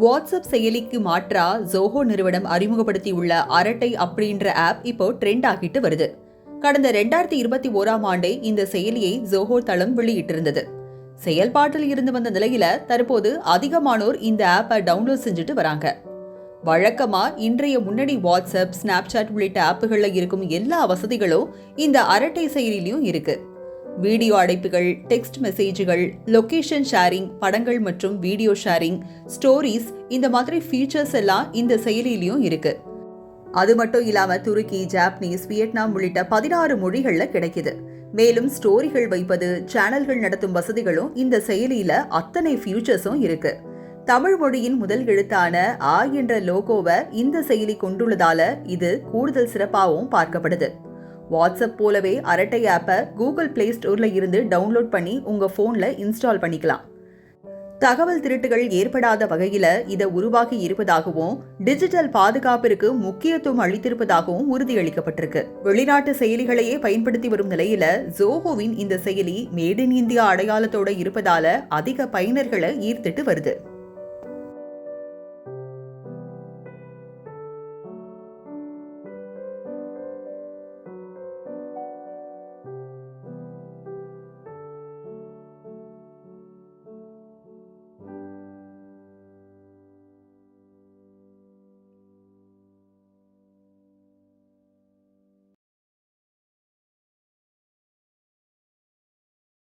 WhatsApp செயலிக்கு மாற்றா ஜோஹோ நிறுவனம் அறிமுகப்படுத்தியுள்ள அரட்டை அப்படின்ற ஆப் இப்போ ட்ரெண்ட் ஆகிட்டு வருது. கடந்த 2021ஆம் ஆண்டே இந்த செயலியை ஜோஹோ தளம் வெளியிட்டிருந்தது. செயல்பாட்டில் இருந்து வந்த நிலையில தற்போது அதிகமானோர் இந்த ஆப்பை டவுன்லோட் செஞ்சுட்டு வராங்க. வழக்கமா இன்றைய முன்னணி வாட்ஸ்அப், ஸ்னாப்சாட் உள்ளிட்ட ஆப்புகள்ல இருக்கும் எல்லா வசதிகளும் இந்த அரட்டை செயலிலையும் இருக்கு. வீடியோ அழைப்புகள், டெக்ஸ்ட் மெசேஜ்கள், லொகேஷன் ஷேரிங், படங்கள் மற்றும் வீடியோ ஷேரிங், ஸ்டோரிஸ் இந்த மாதிரி ஃபீச்சர்ஸ் எல்லாம் இந்த செயலிலையும் இருக்கு. அது மட்டும் இல்லாம துருக்கி, ஜாப்பனீஸ், வியட்நாம் உள்ளிட்ட 16 மொழிகள்ல கிடைக்குது. மேலும் ஸ்டோரிகள் வைப்பது, சேனல்கள் நடத்தும் வசதிகளும் இந்த செயலியில அத்தனை ஃபியூச்சர்ஸும் இருக்கு. தமிழ் மொழியின் முதல் எழுத்தான ஆ என்ற லோகோவை இந்த செயலி கொண்டுள்ளதால இது கூடுதல் சிறப்பாகவும் பார்க்கப்படுது. வாட்ஸ்அப் போலவே அரட்டை ஆப்பை கூகுள் பிளே ஸ்டோர்ல இருந்து டவுன்லோட் பண்ணி உங்க போன்ல இன்ஸ்டால் பண்ணிக்கலாம். தகவல் திருட்டுகள் ஏற்படாத வகையில இதை உருவாக்கி இருப்பதாகவும், டிஜிட்டல் பாதுகாப்பிற்கு முக்கியத்துவம் அளித்திருப்பதாகவும் உறுதியளிக்கப்பட்டிருக்கு. வெளிநாட்டு செயலிகளையே பயன்படுத்தி வரும் நிலையில ஜோஹோவின் இந்த செயலி மேட் இன் இந்தியா அடையாளத்தோட இருப்பதால அதிக பயனர்களை ஈர்த்துட்டு வருது.